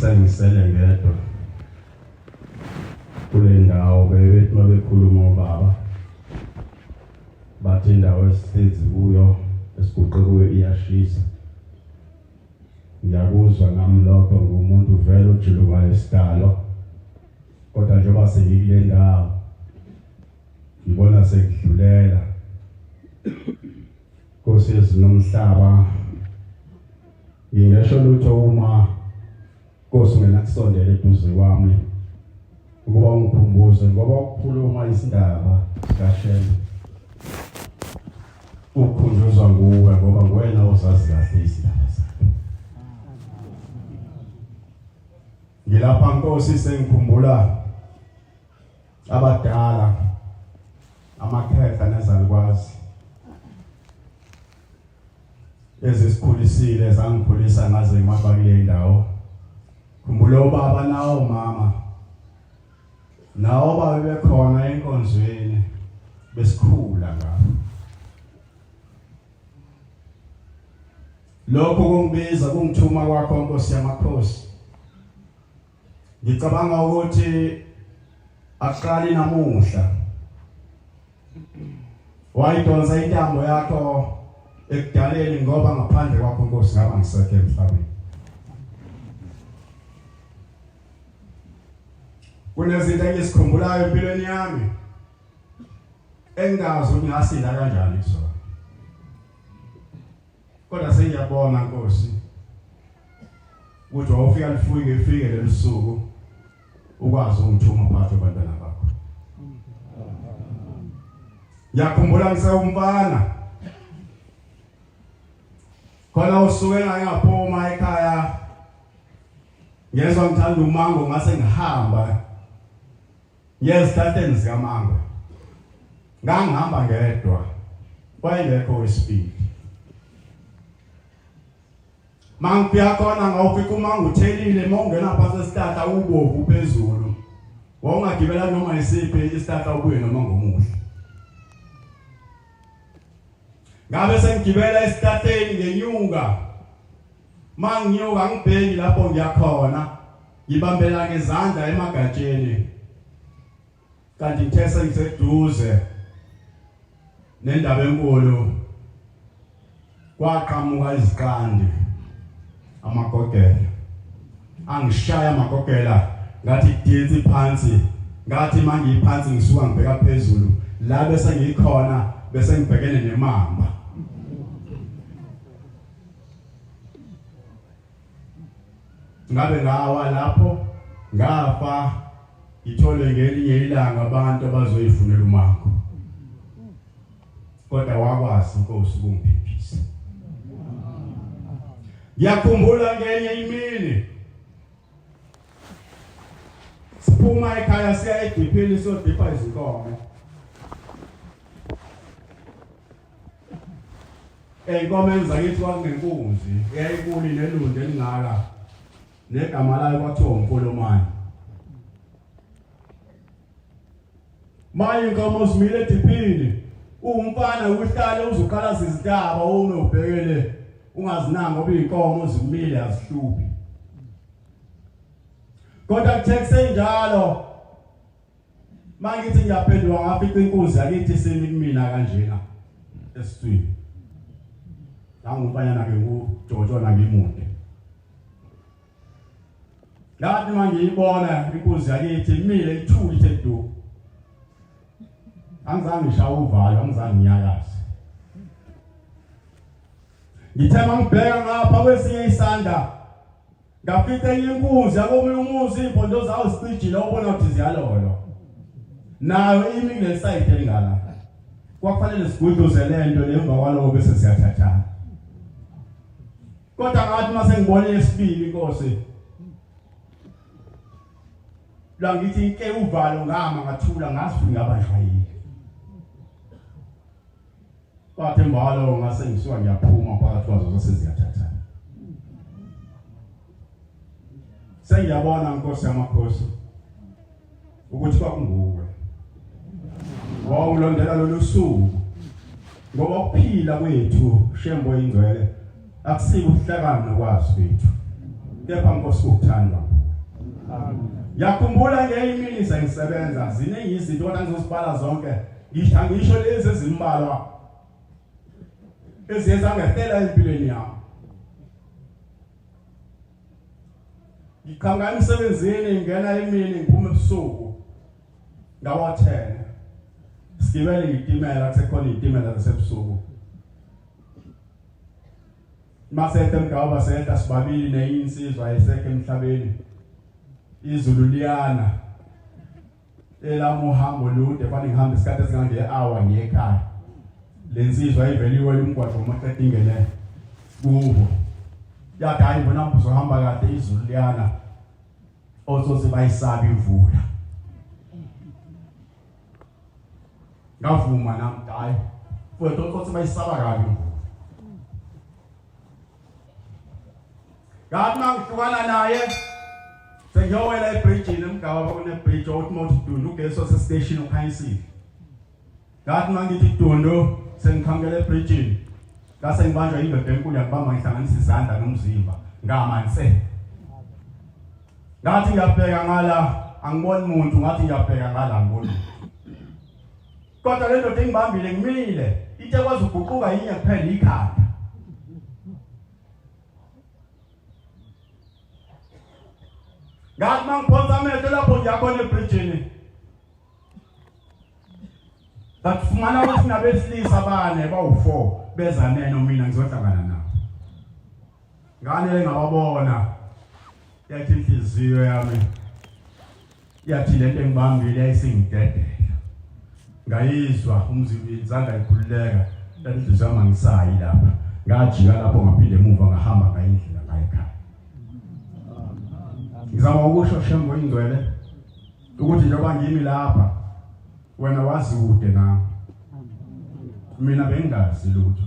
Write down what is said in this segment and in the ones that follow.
sengisele ngedwa kule ndawo bebethi mabekhuluma ubaba bathi indawo esihlezi kuyo esiguqe kuyo iyashisa. Ngiyakuzwa nami lokho ngumuntu vele ojuluka isidalo, kodwa njengoba sengikule ndawo ngibona sekudlulela Nkosi nomhlaba. Ngingasho lutho uma Nkosi ngena kusondela eduze kwami ukuba ungikhumbuze ngoba ukukhuluma isindaba kaShembe ukukhunjuzwa nguwe ngoba nguwena ozazi kahle isindaba sakho. Ngilapha Nkosi sengikhumbula abadala amakhehla nezalukwazi ezisikhulisile zangikhulisa ngaze ngimabakile indawo. Khumbula ubaba nawo mama nawo babe bekhona enkonzweni besikhula ngabo. Lokho kungibiza kungithuma kwakho Nkosi yamakhosi. Ngicabanga ukuthi aqali namuhla wayidonsa intambo yakho ekudaleni ngoba ngaphandle kwakho Nkosi ngaba ngisekho emhlabeni. Kunezinto engisikhumbulayo empilweni yami engazi ukuthi ngasinda kanjani kuzona. Kodwa sengiyabona Nkosi ukuthi wawufika lifike lelisuku ukwazi ungithuma phakathi kwabantwana bakho. Ngiyakhumbula ngisewumfana khona usuke ngaphuma ekhaya ngezwe ngithanda umango ngase ngihamba yezithatheni zikamango. Ngangihamba ngedwa wayengekho wesibili. Mangifika khona ngawufika umango uthelile mawungena phansi esithatha ubovu phezulu. Wawungagibela noma isiphi isithatha ubuye noma ngomuhle. Ngabe sengigibela esitatheni ngenyuka. Manginyuka ngibheki lapho ngiyakhona ngibambela ngezandla emagatsheni. Kanti ngithesa ngiseduze neNdabenkulu kwaqhamuka iziqandi amakokela. Angishaya amakokela ngathi kuditsi phansi ngathi mangiphansi ngisuka ngibheka phezulu la bese ngikhona bese ngibhekene nemamba. Ngabe ngawa lapho ngafa ngithole ngelinye ilanga abantu abazoyifunela umango. Kodwa wakwazi Nkosi ukungiphiphisa. Ngiyakhumbula ngenye imini siphuma ekhaya siya edipini siyodipha izinkomo. Inkomo enzakithi kwakunenkunzi eyayikuli nelunde elingaka negama layo kwathiwa uMpolomani. Maye inkomo zimile edipini umfana uhlale uzukhala sizidaba ume ubhekele ungazinanga ngoba inkomo zimile azihluphi. Kodwa kuthe njalo mangithi ngiyaphendula ngafika inkunzi yakithi senikumina kanjena esithweni. Ngangumfanyana ke ngujotshona ngimude. Ngathi mangiyibona inkunzi yakithi imile ithuli ithe du. Angizange ngishaye uvalo, angizange ngiyakaze. Ngithema ngibheka ngapha kwesinye isandla. Ngafika inkunzi yakomunye umuzi impondo zawo sicijile ubona ukuthi ziyalolo. Nayo imi kule side elingala. Kwakufanele sigudluze lento lemva kwaloko bese siyathathana. Kodwa ngathi mase ngibone esibili Nkosi. la ngithi inke uvalo ngama ngathula ngazi ngabanjwa yini kwathi mbalo ngase ngisuka ngiyaphuma phakathi kwazo zaseziyathatha sengiyabona Nkosi yamakhosi ukuthi kwakunguwe wawulondela lolu suku ngoba ukuphila kwethu Shembe ingcwele akusiko ukuhlakana nokwazi kwethu kepha Nkosi ukuthandwa yakhumbula ngeimini sengisebenza ziningi izinto kodwa ngizosibala zonke ngisho lezi ezimbalwa eziyenza ngehlela empilweni yami ngikhanga emsebenzini ngena emini ngiphume ebusuku ngawa-10 sigibele ngitimela kusekhona izitimela zasebusuku masethe mgaba setha sibabili neyinsizwa esekhe emhlabeni izulu liyana elamo uhambo lude fanele ngihambe isikhathi esingange-hour ngiye ekhaya lensizwa iveliwe umgwaqo umaqeda ingene kubo yathi hayi Mbonambi uzohamba kade izulu liyana ozoze bayisaba imvula ngavuma nami hayi futhi ozoze bayisaba kabi imvula ngathi mangihlukana naye sengiyowela ebridgeini emgaba kunebridge automotive Dundu ugeso sestation ukhanyisile ngathi mangithi Dundu sengikhangela ebridgeini ngase ngibanjwa Indabenkulu yakubamba ngihlanganisa izandla nomzimba ngamanse ngathi ngiyabheka ngala angiboni umuntu ngathi ngiyabheka ngala ngibona kodwa le ndoda engibambile ngimile ithe kwazi uguquka yinye kuphela ikhanda ngathi mangiphonsa amehlo lapho ngiyakhona ebridgeini bakufumana ukuthi nabesilisa bane bawu4 beza neno mina ngizohlangana nabo nganele ngababona yathi inhliziyo yami yathi lento engibambile yayisingidedela ngayizwa umzimba izandla ikhululeka yathi inhliziyo yami ngisayi lapha ngajika lapho ngaphinde emuva ngahamba ngayindlela ngayikhaya ngizama ukusho Shembe ingcwele ukuthi njengoba ngimi lapha wena wazi kude nami mina bengazi lutho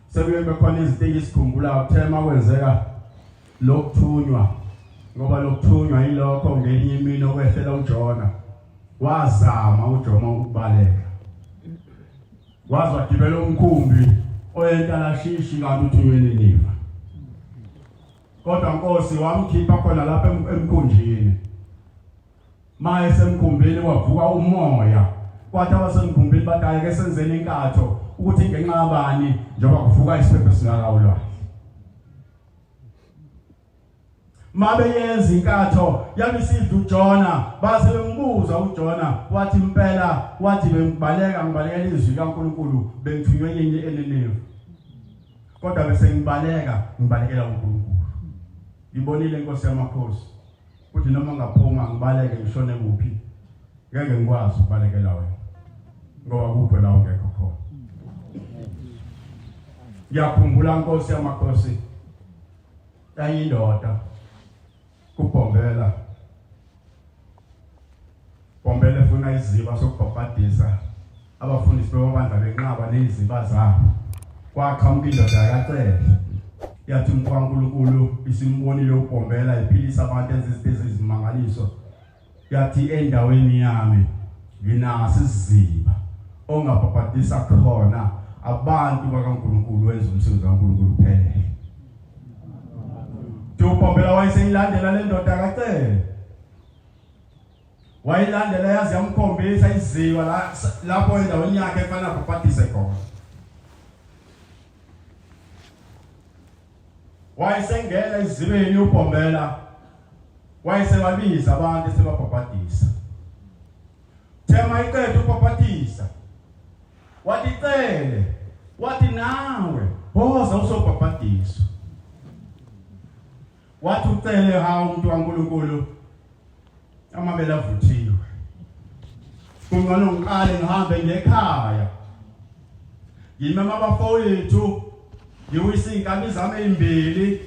sekuyebe khona izinto engisikhumbula ukuthema kwenzeka lokuthunywa ngoba lokuthunywa yilokho ngelinye imini okwehlela uJona wazama uJona ukubaleka wazi wadibela umkhumbi oyentalashishi kanti uthunyweni niva kodwa Nkosi wamkhipha khona lapha emkhunjini maye semkhumbini wavuka umoya kwathi abasemkhumbini badala ke senzeni inkatho ukuthi ngenxa yabani njengoba kuvuka isiphepho singakawulwa mabe yenza inkatho yabisidla uJona base bembuza uJona wathi impela wathi ngibalekela izwi kaNkulunkulu bengithunywe yenye eneneve kodwa bese ngibalekela uNkulunkulu ngibonile Nkosi yamakhosi ukuthi noma ngaphuma ngibaleke ngishone kuphi ngeke ngikwazi ukubalekela wena ngoba kupho la ungekho khona ngiyakhumbula Nkosi yamakhosi yayindoda kuBhombela funa iziba sokubhabhadisa abafundisi bebandla benqaba neziba zabo kwaqhamuka indoda yakacele yathi uNkulunkulu isimbonile uBhombela iphilisa abantu ezizimangaliso yathi endaweni yami nginaso isiziba ongabhabhadisa khona abantu bakaNkulunkulu wenza umsebenzi kaNkulunkulu kuphela uBhombela wayeseyilandela le ndoda yakacele wayilandela yazi yamkhombisa iziba lapho endaweni yakhe efana kubhabhadise khona wayesengena izibeni uBhombela wayesebabiza abantu sebabhabhadisa thema iqedwe ukubhabhadisa wathi cele wathi nawe boza usobhabhadisa wathi ucele ha umuntu kaNkulunkulu amabele avuthiwe kungcono ngiqale ngihambe ngekhaya ngimema abafowethu ngiwisa inkani zami ezimbili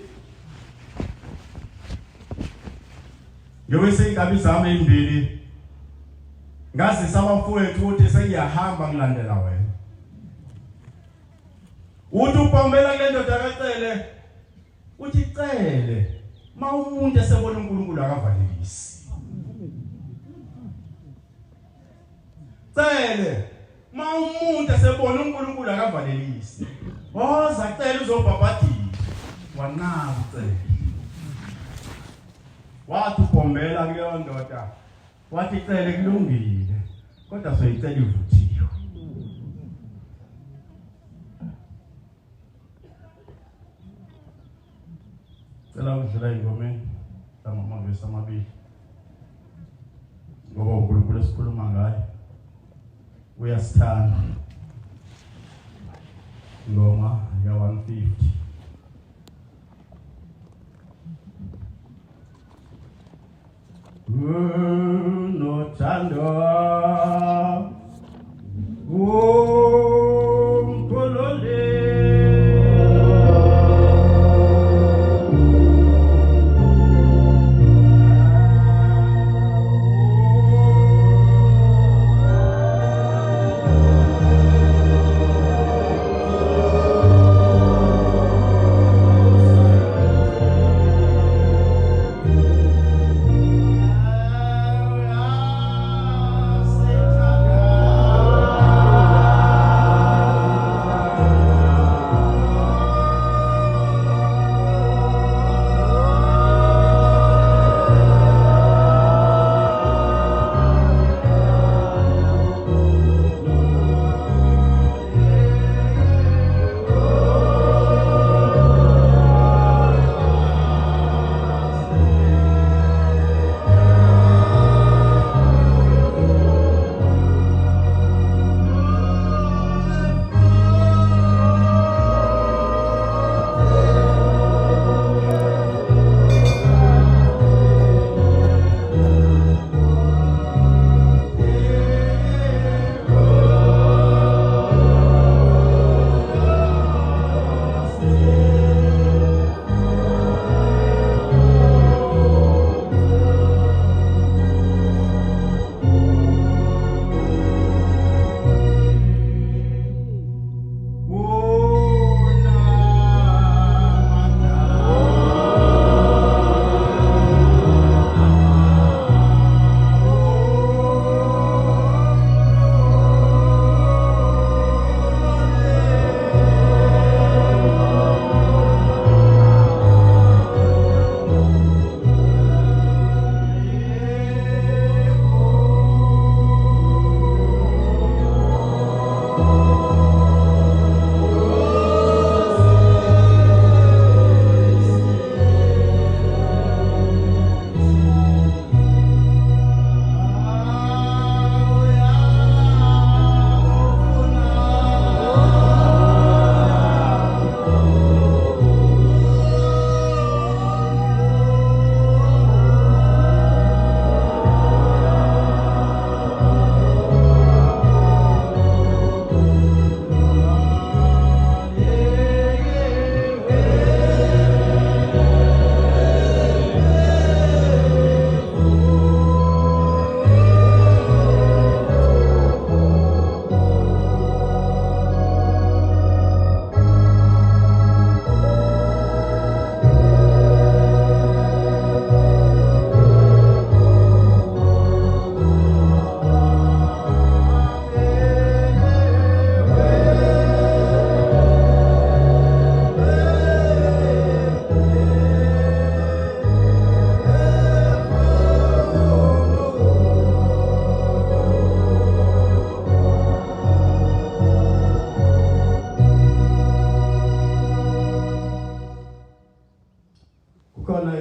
Ngiyobese ingabi zami ezimbili. Ngazi sabafowethu ukuthi sengiyahamba ngilandela wena. Uthi upombela kule ndoda akacele. Uthi cele. Ma umuntu esebona uNkulunkulu akavalelisi. Cele. Ma umuntu esebona uNkulunkulu akavalelisi. Woza cele uzobhabhadila. Wanaka cele. Wathi upombela kule ndoda. Wathi cele kulungile. Kodwa soyicela ivuthiwe. Cela udlula ingomeni amavesi amabili. Ngoba uNkulunkulu esikhuluma ngaye uyasithanda. Ngoma ya 150. Nothando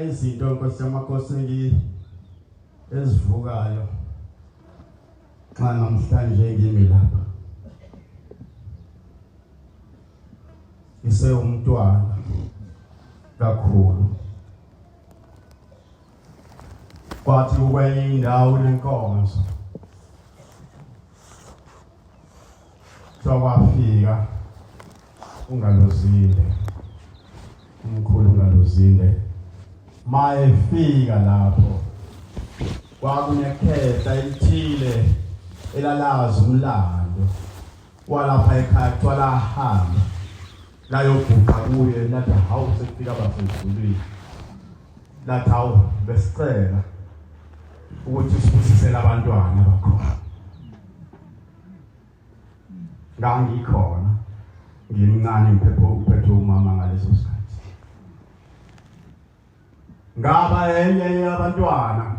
izinto Nkosi yamakhosi ezivukayo xa namhlanje ngimi lapha. Ise umntwana kakhulu. Kwathi ukwenye indawo lenkonzo. Sawafika ungalozile. Umkhulu ungalozile. Mayefika lapho kwakunekhetha elithile elalazi umlando walapha ekhaya kuthiwa lahamba layobhuqa kuye lathi hawu sekufika abasezulwini lathi hawu besicela ukuthi sibusisele abantwana bakhona. Ngangikhona ngimncane ngiphethe umama ngaleso sikhathi. Ngaba enye abantwana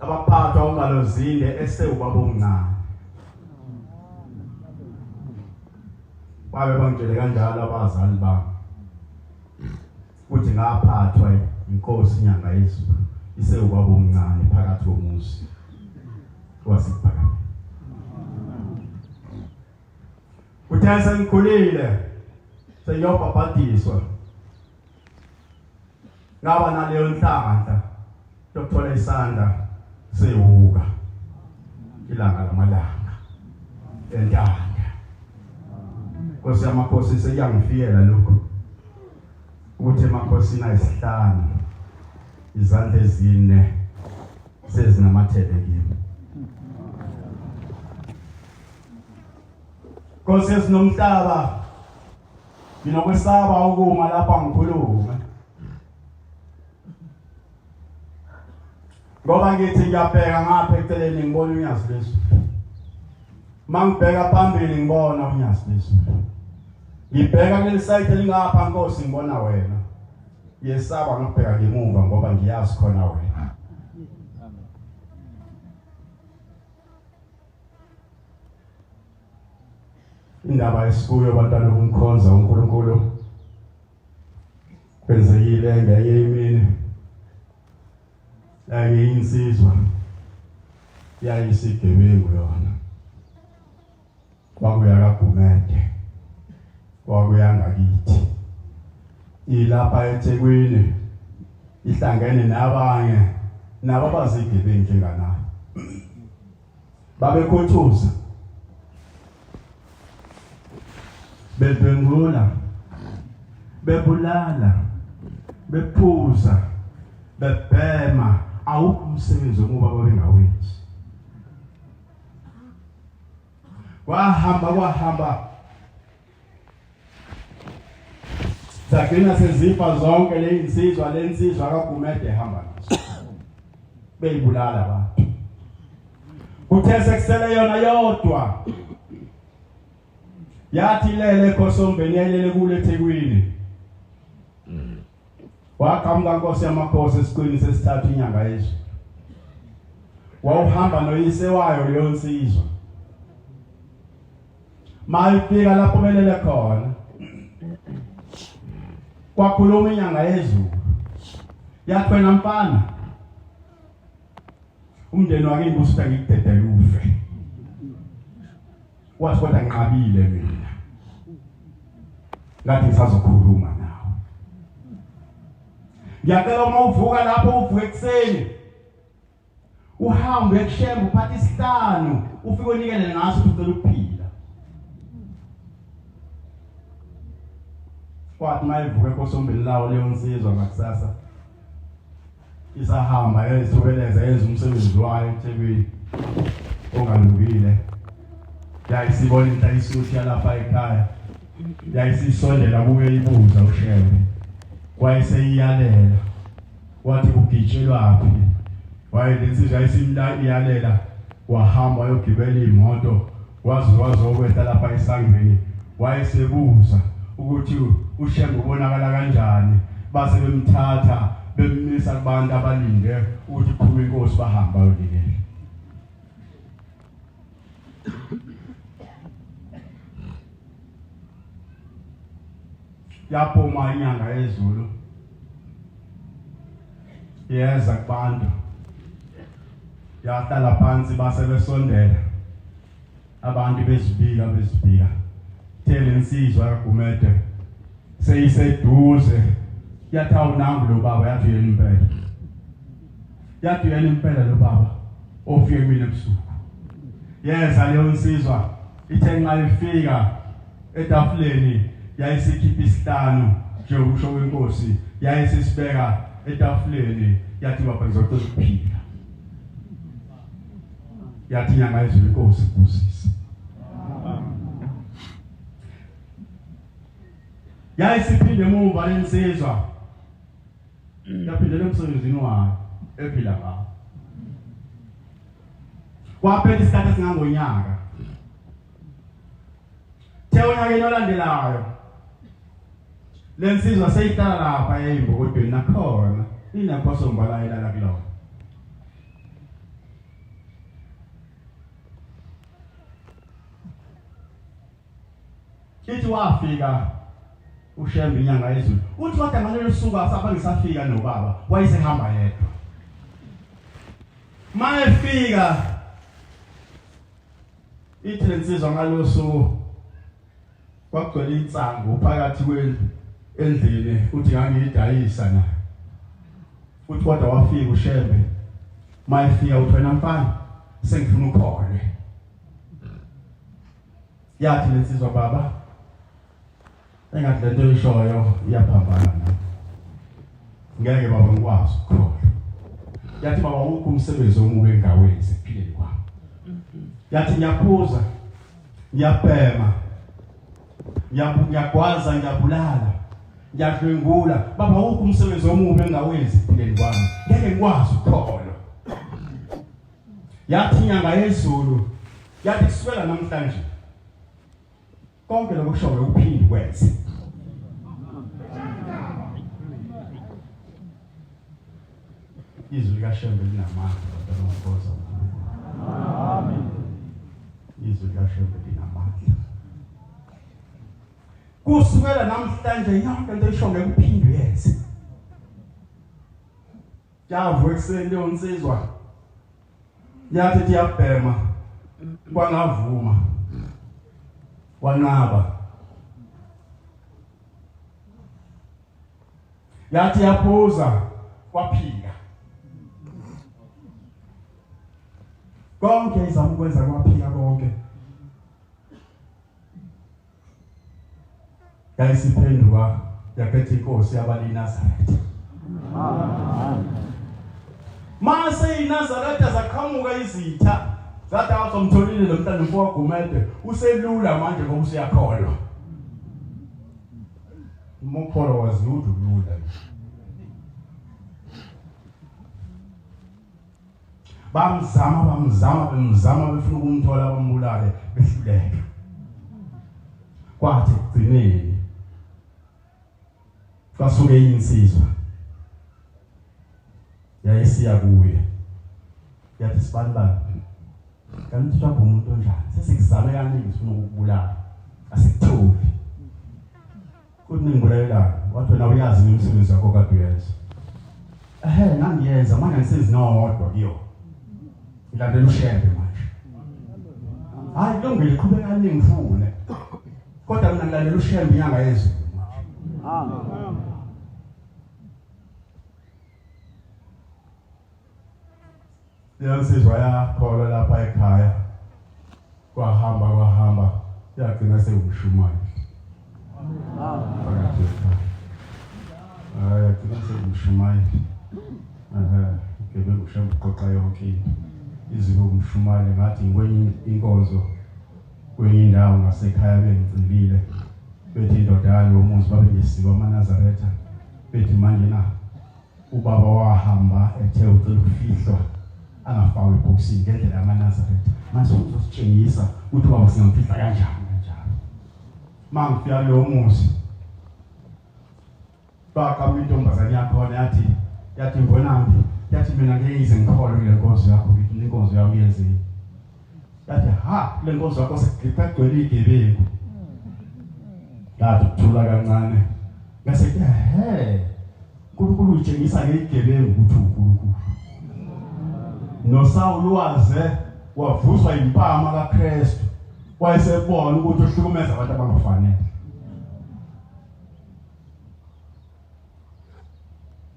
abaphathwa ungalozinde esewubaba omncane. Babe bangitshele kanjalo abazali bami ukuthi ngaphathwa inkosi inyanga yezulu isewubaba omncane phakathi komuzi wasibhakama. Uthe sengikhulile sengiyobhabhadiswa ngaba naleyo nhlanhla yokuthola isandla sehuka ilanga lamalanga entanda. Nkosi yamakhosi seyangifikela lokho ukuthi emakhosini ayisihlanu izandla ezine sezinamathele kimi. Nkosi esinomhlaba nginokwesaba ukuma lapha ngikhuluma ngoba ngithi ngiyabheka ngapha eceleni ngibona unyazi Lwezulu. Mangibheka phambili ngibona unyazi Lwezulu. Ngibheka kuleli side elingapha Nkosi ngibona wena. Yesaba ngibheka ngemuva ngoba ngiyazi khona wena. Indaba esikuyo abantwana bomkhonza uNkulunkulu kwenzekile ngenye imini insizwa yayisigebengu yona kwakuya kaGumede kwakuya ngakithi ilapha eThekwini ihlangene nabanye nabo abazigebengu njenganayo babekhothuza bebengula bebulala bephuza bebhema awukho umsebenzi ngoba babengawenzi. Kwahamba sagcina sezifa zonke lensizwa kaGumede ehamba nazo beyibulala abantu. Kuthe sekusele yona yodwa yathi lele ekhosombeni yayilele kule eThekwini. Waqhamuka Nkosi yamakhosi esiqwini sesithathu inyanga yezulu. Wawuhamba noyise wayo leyo nsizwa. Mayifika lapho belele khona. Kwakhuluma inyanga yezulu. Yathi wena mfana umndeni wakini kusuka ngikudedela ufe. Wathi kodwa ngiqabile mina. Ngathi ngisazokhuluma nawe. Ngiyacela uma uvuka lapho uvuke ekseni. Uhambe eShembe uphathe isihlanu ufike unikele ngaso ucela ukuphila. Kwathi mayivuke ekhosombeni lawo leyo nsizwa ngakusasa. Isahamba yezithobeleza yenza umsebenzi wayo eThekwini ongalungile. Yayisibona into isuthi yalapha ekhaya. Yayisisondela kuye ibuza uShembe. Wayeseyiyalela. Wathi ugitshelwaphi? Wayelensizwa iyalela. Wahamba wayogibela imoto. Wazokwehla lapha esangweni. Wayesebuza ukuthi uShembe ubonakala kanjani. Base bemthatha bemmisa kubantu abalinde ukuthi qhube inkosi bahamba ulikele. Yaphuma inyanga yezulu. Yeza kubantu. Yahlala phansi base besondela. Abantu bezibika. Thele insizwa kaGumede seyiseduze. Yathi awunangu lo baba yathi yena impela. Yathi yena impela lo baba ofike mina ebusuku. Yeza leyo insizwa ithe nxa ifika etafuleni yayisikhipha isihlanu nje ukusho kwenkosi yayisisibeka etafuleni yathi baba ngizocela ukuphila. yathi inyanga yezulu inkosi ibusise. Yayisiphinde emuva lensizwa yaphindela emsebenzini wayo ephila ngawo. Kwaphela isikhathi esingangonyaka. Onyakeni olandelayo lensizwa seyihlala lapha eyimbokotweni nakhona inakhoso mbala ilala kulona. Kithi wafika uShembe inyanga yezulu. Uthi kodwa ngalelo suku asaba ngisafika nobaba wayesehamba yedwa. Mayefika ithi lensizwa ngalelo suku kwagcwele insango phakathi endlini uthi ngangiyidayisa na. Uthi kodwa wafika uShembe. Mayefika uthi wena mfana sengifuna ukholwe. Yathi lensizwa baba engathi lento eshoyo iyaphambana na. Ngeke baba ngikwazi ukukholwa. Yathi baba ukho umsebenzi omuke engawenzi ekuphileni kwami. Yathi ngiyaphuza, ngiyabhema, ngiyagwaza, ngiyabulala, ngiyadlwengula. Baba ukho umsebenzi omubi engawenzi ekuphileni kwami. Ngeke ngikwazi ukukholwa. Yathi inyanga yezulu, yathi kusukela namhlanje konke lokho kushoyo ukuphinde kwenze. Izwi likaShembe linamandla ngiyabonga. Amen. Izwi likaShembe linamandla. Kusukela namhlanje yonke into eshoyo ukuphinde yenze. Yavu ekuseni leyo nsizwa yathi iyabhema kwangavuma wanqaba. Yathi yaphuza kwaphika. Konke izama ukwenza kwaphika konke. Yayisiphenduka yakhetha inkosi yabaLinazaretha. Mase iNazaretha zakhamuka izitha zathi awusomtholile lo mntana mfowagumede uselula manje ngoba usiyakholwa. Umkholo wazulu lula. Bamzama befuna ukumthola bambulale behluleka. Kwathi kugcineni kwasuke insizwa yayisiya kuye. Yathi sibanibani kanti uJabu umuntu onjani? Sesikuzame kaningi sifuna ukubulala. Asikuthobi. Kuthi ningibulalela wathi wena uyazi umsebenzi wakho kade uyenza. Nangiyenza manje ngisezinodwa kuyo. Ngilandela uShembe manje. Hayi kulungile qhubeka kaningi ngifune. Kodwa mina ngilandela uShembe inyanga yezulu. Amen. Yansizwa yakholwa lapha ekhaya. Kwahamba yagcina sewumshumayo. Yagcina sewumshumayo. Ngebe uShembe uqoqa yonke izinto umshumane ngathi ngikwenye inkonzo kwenye indawo ngasekhaya bengicilile. Bethi indodana yomuzi babe ngesiko amaNazaretha. Bethi manje na ubaba wahamba ethe ucela ukufihlwa angafakwe ebhokisini ngendlela yamaNazaretha. Manje uzositshengisa ukuthi ubaba singamfihla kanjani. Mangifika lo muzi baqamba intombazane yakhona yathi Mbonambi yathi mina ngeke ngize ngikholwe kule nkonzo yakho ngithi inkonzo yami yenzeni. Yathi le nkonzo yakho sekugcwele igebengu. Yathi ukuthula kancane bese uNkulunkulu utshengisa ngegebengu ukuthi uNkulunkulu. NoSawulu waze wavuswa impama kaKristu wayesebona ukuthi uhlukumeza abantu abangafanele.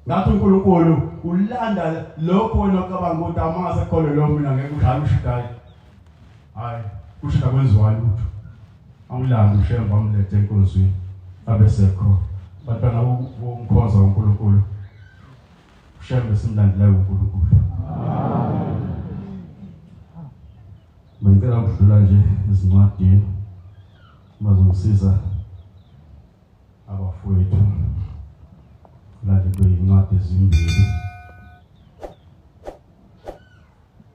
Ngathi uNkulunkulu ulanda lokho wena ocabanga ukuthi amase ekholwe lo mina ngeke udlala ushidayi. Hayi ushida kwenziwa lutho. Angilanga uShembe amlethe enkonzweni abesekho. Bantwana bomkhoza uNkulunkulu. uShembe simlandelayo uNkulunkulu. Bengicela ukudlula nje ezincwadini bazongisiza abafowethu lale kwezincwadi ezimbili.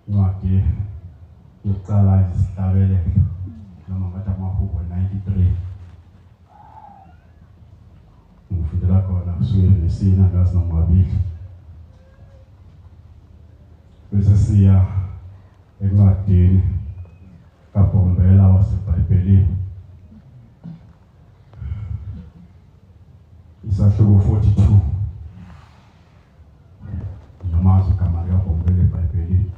Incwadi yokuqala isihlabelelo noma ngathi amahubo 93. Ngifundela khona kusuke nesina ngazi nomabili. Bese siya encwadini kaBhombela waseBhayibhelini. Isahluko 42. Namazi igama likaBhombela eBhayibhelini.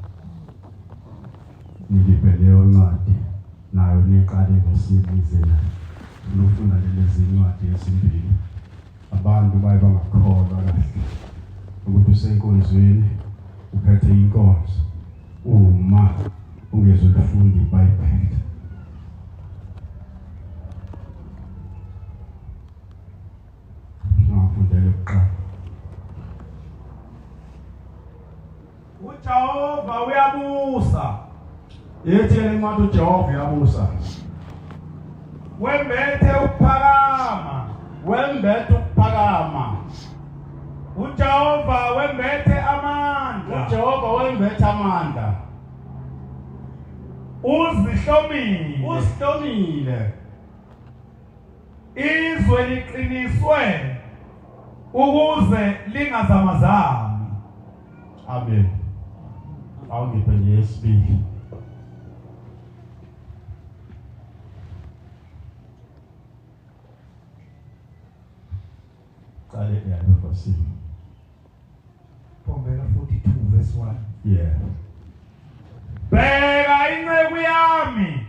Nilibheleyo incwadi nayo niqale ngesibizela. Unofuna lezi ncwadi ezimbili. Abantu baye bangakholwa kahle ukuthi usenkonzweni uphethe inkonzo uma ungezolifunda iBhayibheli. Ngafundele kuqala. uJehova uyabusa. Yethele incwadi uJehova uyabusa. Wembethe ukuphakama. Wembethe ukuphakama. uJehova wembethe amandla. uJehova wembethe amandla. Uzihlomile. Uzihlomile. Izwe liqiniswe ukuze lingazamazami. Amen. Awungiphe nje isibili. Qale yayo verse. Bombela 42 verse 1. Yeah. Bheka inceku yami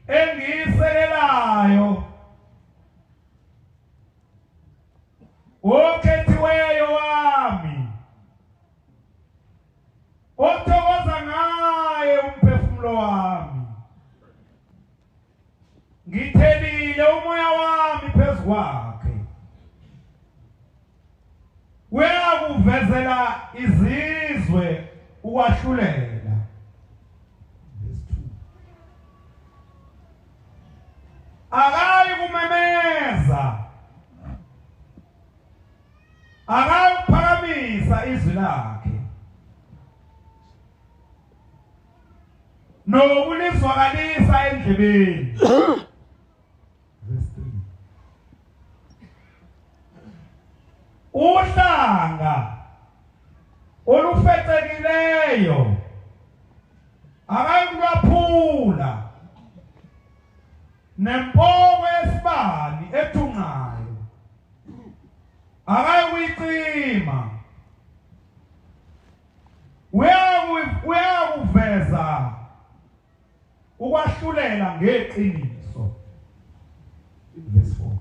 engiyisekelayo, okhethiweyo wami, othokoza ngaye umphefumulo wami. Ngithelile umoya wami phezu kwakhe. Uyakuvezela izizwe ukwahlulela. Verse 2. Akayi kumemeza, akayi kuphakamisa izwi lakhe, nokulizwakalisa endlebeni. Verse 3. Uhlanga olufecekileyo akayikulwaphula, nempoko yesibani ethunqayo akayikuyicima. Uyakuveza ukwahlulela ngeqiniso. Verse 4.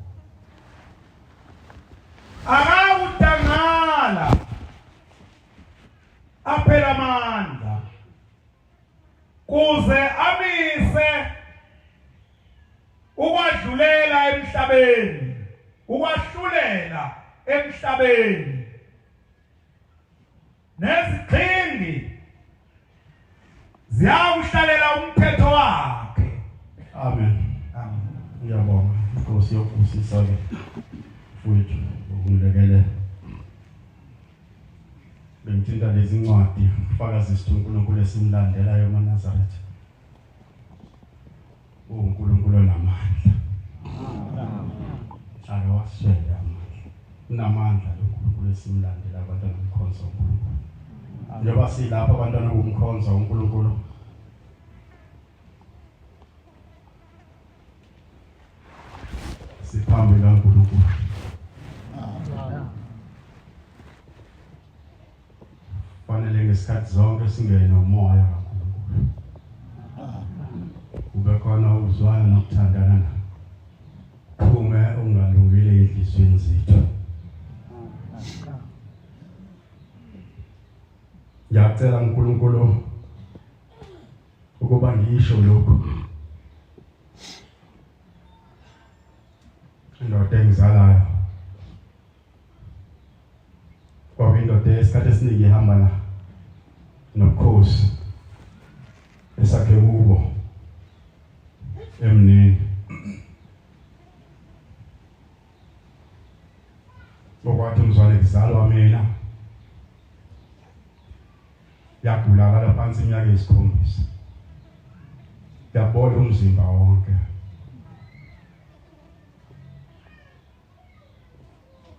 Akawudangala aphela amandla kuze amise ukwadlulela emhlabeni, ukwahlulela emhlabeni. Nezixhingi ziyakuhlalela umthetho wakhe. Amen. Amen. Ngiyabonga Inkosi yokubusisa ke mfowethu ukungilekelela. Bengithinta lezi ncwadi ufakazi isithi uNkulunkulu esimlandelayo eNazaretha. uNkulunkulu onamandla. Ake waswela amandla. Unamandla loNkulunkulu esimlandela abantwana bomkhonzo uNkulunkulu. Njengoba silapha abantwana bomkhonzo uNkulunkulu, siphambi kaNkulunkulu. Fanele ngesikhathi zonke singene nomoya kaNkulunkulu. Kube khona ukuzwana nokuthandana naye. Phume ungalungile enhlizweni zethu. Ngiyacela uNkulunkulu ukuba ngisho lokho. Indoda engizalayo kwaba indoda esikhathi esiningi ihamba nobukhosi. esakhe kubo emnini okwathi umzwane kuzalwa mina yagulakala phansi iminyaka eyisikhombisa yabola umzimba wonke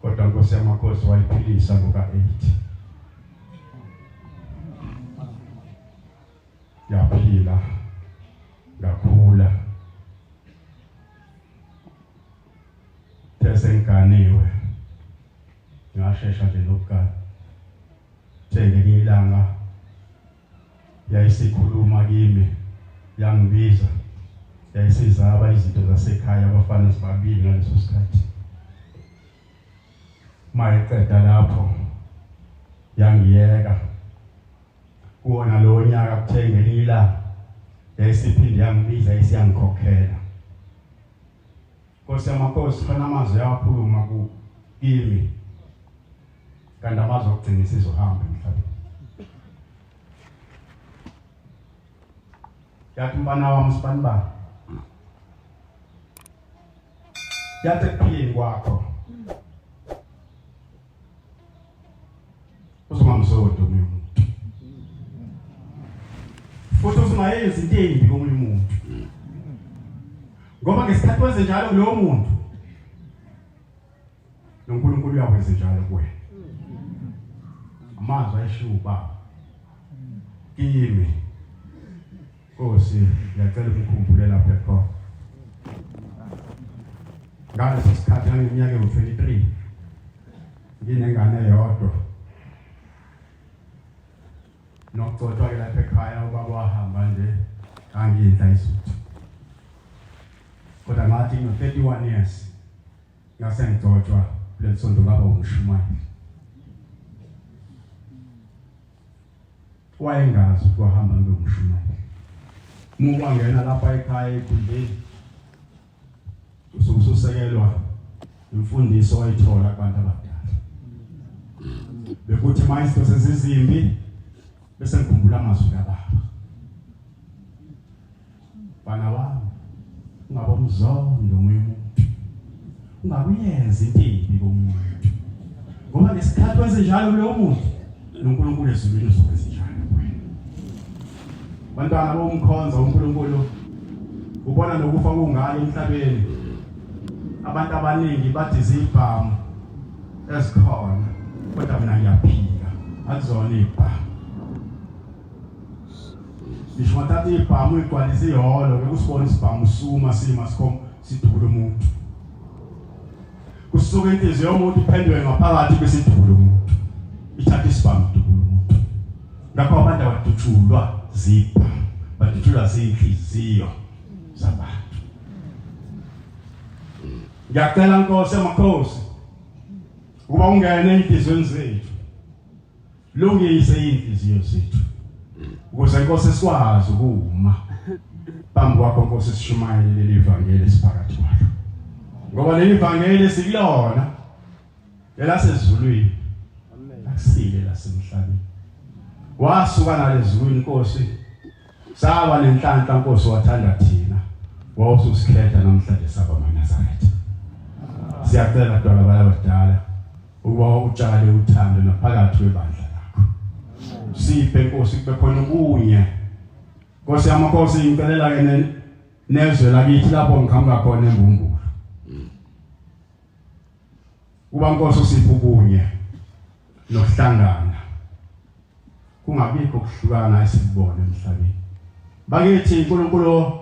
kodwa Nkosi yamakhosi wayiphilisa ngoka-8 yaphila ngakhula tesenganiwe ngashesha nje lokugana ngelinye ilanga yayisikhuluma kimi yangibiza yayisizaba izinto zasekhaya abafana sibabili ngaleso sikhathi mayeqeda lapho yangiyeka kuona lo nyaka kuthenga elinye ilanga yayisiphinde yangibiza isiyangikhokhela Nkosi yamakhosi khona amazwi ayakhuluma kimi kanti amazwi okugcina sizohamba emhlabeni yathi mfana wami sibanibani yathi ekuphileni kwakho uzongamzonda omunye umuntu futhi uzingayenzi into embi komunye umuntu ngoba ngesikhathi wenze njalo kulowo muntu noNkulunkulu uyakwenza njalo kuwena amazwi ayishiwo ubaba kimi Nkosi ngiyacela ukukhumbule lapha ekhona ngaleso sikhathi ngiyiminyaka ewu-23 nginengane eyodwa nokucotshwa-ke lapha ekhaya ubaba wahamba nje angiyindla isuthu kodwa ngathi ngo-31 years ngase ngicotshwa kuleli sonto ngaba umshumayeli wayengazi ukuthi wahamba ngibe umshumayeli mukwangena lapha ekhaya ekundleni ususekelwa imfundiso wayithola kubantu abadala bekuthi mayisto sezizimbi bese ngikhumbula amazwi kababa bana wami ungaba umzondo omunye umuntu ungakuyenza into embi komuntu ngoba ngesikhathi wenze njalo kulowo muntu noNkulunkulu ezulwini uzokwenza njalo kuwena bantwana bomkhonza uNkulunkulu ubona nokufa kungale emhlabeni abantu abaningi bathi zibhamu esikhona kodwa mina ngiyaphila akuzona ibhamu ngisho wathatha ibhamu igcwalisa ihholo bekusibona isibhamu suma sidubula umuntu kusuka inhliziyo yomuntu iphenduke ngaphakathi besidubula umuntu ithatha isibhamu idubula umuntu ngakho abantu abadutshulwa zibhamu badutshulwa zinhliziyo zabantu ngiyacela Nkosi yamakhosi ukuba ungene enhliziyweni zethu lungise inhliziyo zethu ukuze Nkosi sikwazi ukuma phambi kwakho Nkosi sishumayele leli ivangeli esiphakathi kwalo ngoba leli ivangeli sikulona elasezulwini akusile lasemhlabeni wasuka nalezulwini Nkosi saba nenhlanhla Nkosi wathanda thina wawususikhetha namhlanje saba amaNazaretha siyacela dwala balabadala ukuba utshale uthando naphakathi kwebandla lakho siphe Nkosi kube khona ubunye Nkosi yamakhosi ngicela ke nezwe lakithi lapho ngihamba khona embumbulu kuba Nkosi usiphe ubunye nokuhlangana kungabikho ukuhlukana esibone emhlabeni bakithi uNkulunkulu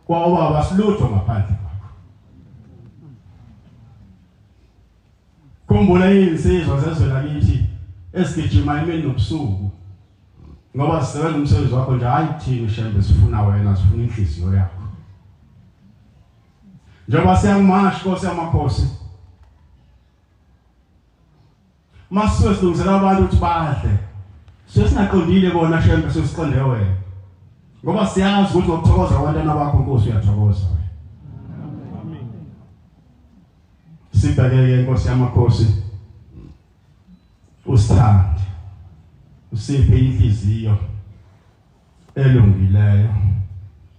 kwawaba silutho ngaphandle kwakho khumbula insizwa zezwe lakithi esigijima emini nobusuku ngoba sisebenza umsebenzi wakho nje hayi thina Shembe sifuna wena sifuna inhliziyo yakho njengoba siyangimasha Nkosi yamakhosi masuke silungisela abantu ukuthi badle sesingaqondile bona Shembe sesiqonde wena ngoba siyazi ukuthi ngokuthokoza abantwana bakho Nkosi uyathokoza wena amen sibhekeke Nkosi yamakhosi usithande usiphe inhliziyo elungileyo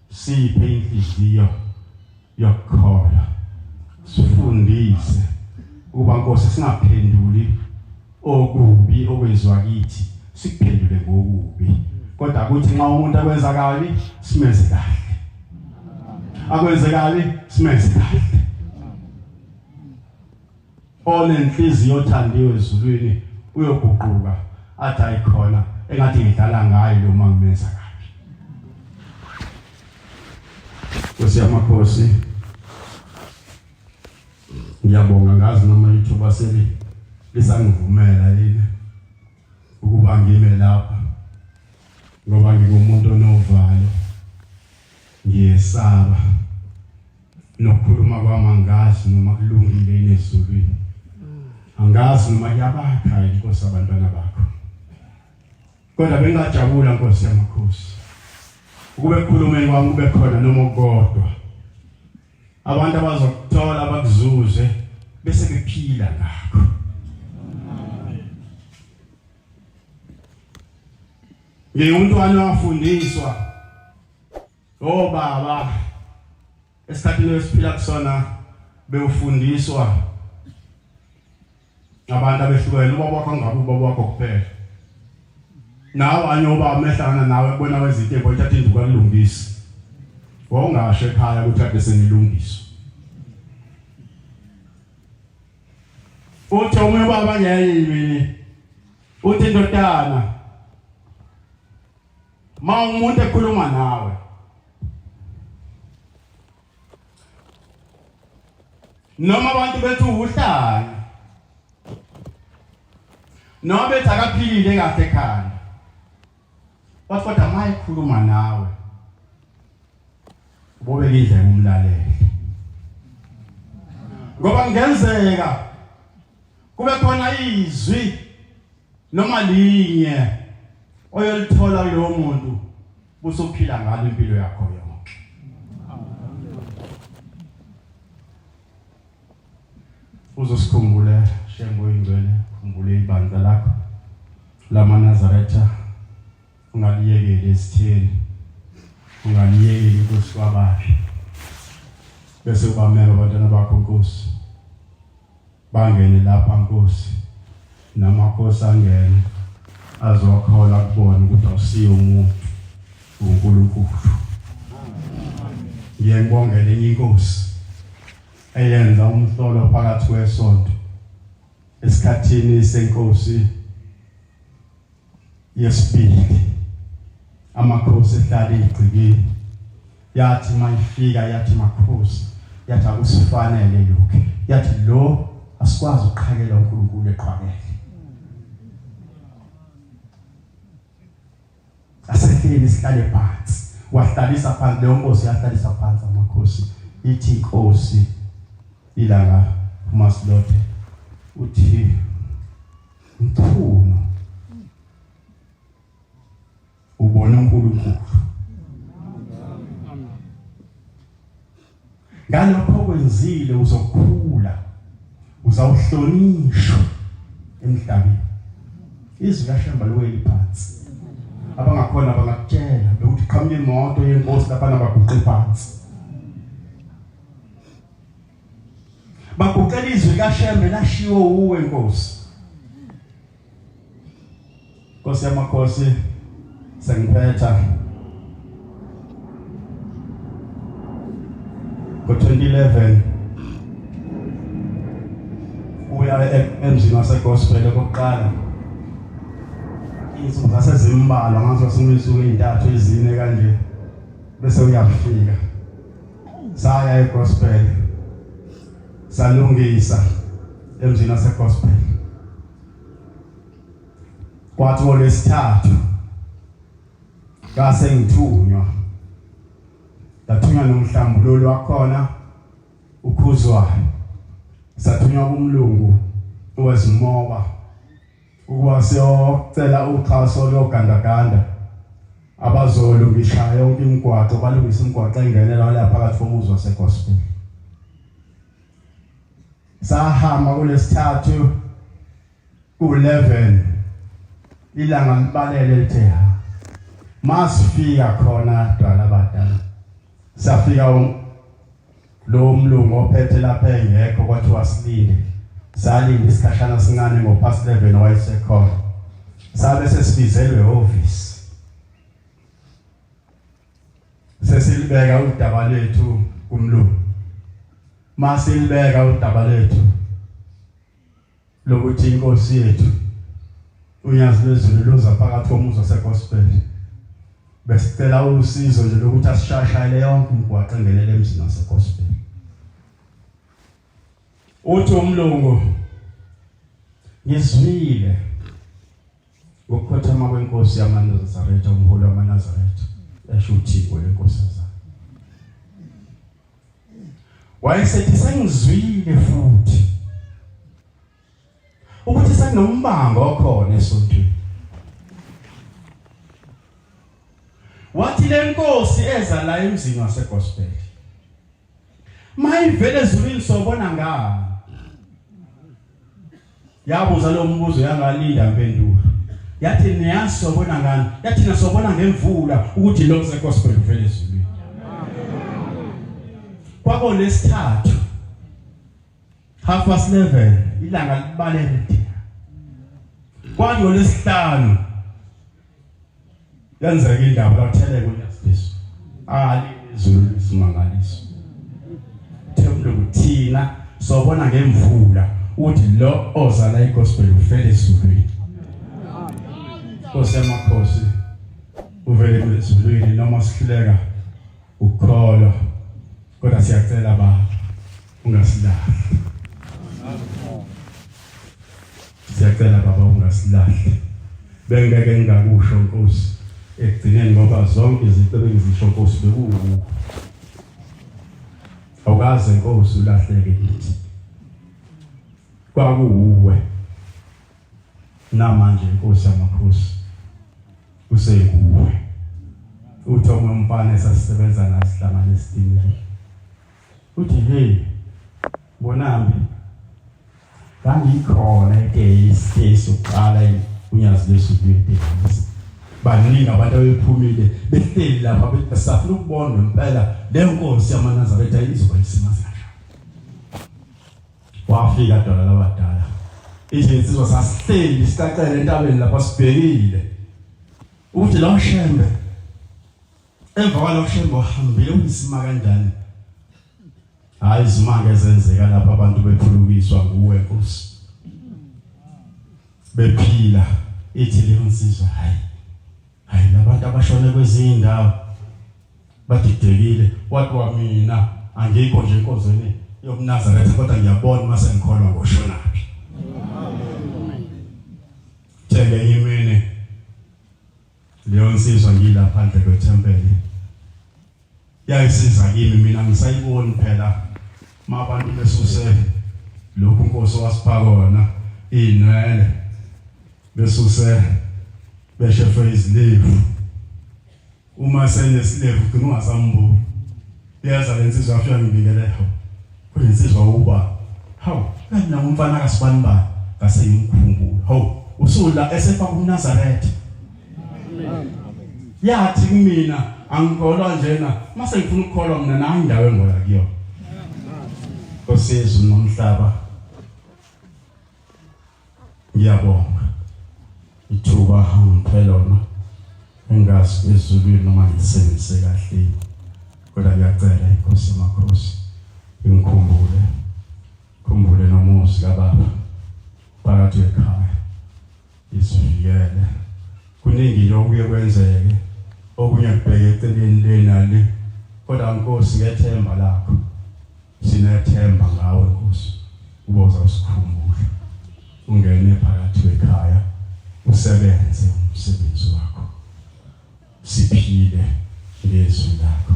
siphe inhliziyo yokukholwa sifundise ukuba Nkosi singaphenduli okubi okwenziwa kithi sikuphendule ngokubi kodwa ukuthi nxa umuntu akwenza kabi simeze kahle akwenze kabi simeze kahle onenhliziyo othandiwe ezulwini uyoguquka athi ayikhona engathi ngidlala ngayo lo mangimenza kabi. Nkosi yamakhosi ngiyabonga ngazi noma ithuba lisangivumela yini ukuba ngime lapha ngoba ngingumuntu onovalo ngiyesaba nokukhuluma kwami angazi noma kulungile ezulwini angazi noma kuyabakha inkosi abantwana bakho kodwa bengajabula Nkosi yamakhosi ukube khulumeni kwami kube khona noma kodwa abantu abazokuthola abakuzuze bese bephila ngakho. Ngiwumuntu wafundiswa baba esikhathini esiphila kusona bewufundiswa abantu abehlukene ubaba wakho ngabe ubaba wakho kuphela nawe anyoba amehlana nawe bona wezinto ezithatha induku alungisa wongasho ekhaya ukuthi ade senilungiswa uthi omunye ubaba ngiyayimi uthi ndodana ma umuntu ekhuluma nawe noma abantu bethu uhlala noma bethi akaphilile kahle ekhaya kodwa ma ekhuluma nawe bobe indlela umlaleli ngoba ngenzeka kube khona izwi noma linye oyolithola lo muntu busophila ngalo impilo yakho yonke. Uzosikhumbule Shembe ingcwele khumbule ibandla lakho lama Nazaretha ungaliyekeli esitheni ungaliyekeli Nkosi wababi bese ubamela abantwana bakho Nkosi bangene lapha Nkosi namakhosi angene azokhola kubona ukuthi awusiyo umuntu uNkulunkulu. Ngiyabongela enye inkosi eyenza umhlolo phakathi kwesonto esikhathini senkosi yesibili amakhosi ehlala igcikile yathi mayifika yathi makhosi yathi akusifanele lokho yathi lo asikwazi ukuqhakela uNkulunkulu eqhakele asehleli sihlale phansi wahlalisa phansi leyo nkosi yahlalisa phansi amakhosi ithi inkosi ilanga uMasilothe uthi mthuno ubona uNkulunkulu ngalokho kwenzile uzokhula uzawuhlonishwa emhlabeni izwi kaShembe liweli phansi abangakhona bangakutshela ukuthi qhamuke imoto yenkosi lapha nabaguqe phansi baguqela izwi kaShembe lashiwo uwe Nkosi. Nkosi yamakhosi sengiphetha ngo-2011 uya emzini wasegospel kokuqala insuku zasezimbalwa ngazo simisuku ezintathu ezine kanje bese uyafika saya egospel salungisa emzini wasegospel kwathi ngolesithathu ngase ngithunywa nomhlambululo wakhona ukhuzwayo sathunywa kumlungu owezimoba ukuba siyocela uxhaso lokugandaganda abazolungisha yonke imigwaqo balungisa imigwaqo engenela lapha phakathi komuzi wasegospel. Sahamba kulesithathu ku11 ilanga libalele lithe masifika khona dwala badala safika lo mlungu ophethe lapha engekho kwathi wasilinde salinde isikhashana sincane ngopast 11 wayesekhona sabe sesibizelwe office sesilibeka udaba lethu kumlungu masilibeka udaba lethu lokuthi inkosi yethu unyazi Lwezulu luza phakathi komuzi wasegospel besicela usizo nje lokuthi asishashayele yonke imigwaqo engenele emzini wasegospel uthi umlungu ngizwile ngokukhothama kwenkosi yamaNazaretha umholi wamaNazaretha yashuthiwe lenkosi yazana wayesethi sengizwile futhi ukuthi sekunombango okhona esontweni wathi lenkosi eza la emzini wasegospel mayivele ezulwini sobona ngani yabuza lo mbuzo yangalinda impendulo yathi niyazi sobona ngani yathi nasobona ngemvula ukuthi lo segospel uvele ezulwini kwako lesithathu 11:30 ilanga libalele kwalo lesihlanu yenzeka indaba lathele kuNyazi izulu lisimangaliso themlo kuthina sobona ngemvula uthi lo ozala igospel uvele ezulwini kosemakhosi uvele ezulwini noma sihluleka ukholwa kodwa siyacela baba ungasilahli siyacela baba ungasilahli bengeke ngingakusho Nkosi ekugcineni ngoba zonke izinto bengizisho Nkosi bekuwu awukaze Nkosi ulahleke kithi kwakuwe namanje Nkosi yamakhosi usekuwe uthi umfana esasisebenza nasihlangana esitini uthi hey Mbonambi ngikhona case uqala unyazi Lwezulu baningi abantu abephumile behleli lapha besafuna ukubona impela lenkosi yamaNazaretha izoba isimanga wafika dwala labadala insizwa sasihleli sicacele entabeni lapha sibhekile uthi lo Shembe emva kwalo Shembe wahambile uyisima kanjani hayi izimanga ezenzeka lapha abantu bephulukiswa nguwe Nkosi bephila ithi leyo nsizwa hayi labantu abashone kwezindawo badidekile wathi mina angikho nje enkozweni yokuNazaretha kodwa ngiyabona mase ngikholwa ngoshonaphi thenge yimini leyo nsizwa ngilaphandle kwethempeli yayisiza kimi mina ngisayiboni phela mabantu besuse lokhu Nkosi wasipha kona inwele besuse beshefe izilivu uma senesilivu kimi ungasambuki yaza lensizwa afika ngibikeleho kuyinsizwa uba hawu kanti na umfana kasibani ba ngaseyimkhumbulo hawu usula esefa kuNazaretha yathi kimi angikholwa njena mase ngifuna ukukholwa mina na indawo engoya kuyo Nkosi yezulu nomhlaba ngiyabonga ithuba ngiphelona engazi ezulwini noma ngisebenzise kahle kodwa ngiyacela inkosi yamakhosi khumbule nomuzi kaBaba phakathi ekhaya isivikele kuningi okuye kwenzeke okunye kubheke eceleni lenali kodwa Nkosi ngethemba lakho sinethemba ngawe Nkosi uboza usikhumbule ungene phakathi ekhaya usebenze umsebenzi wakho siphile ngezwi lakho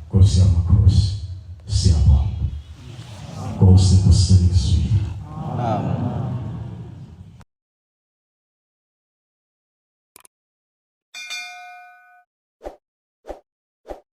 Nkosi yamakhosi siyabonga Nkosi kusizwe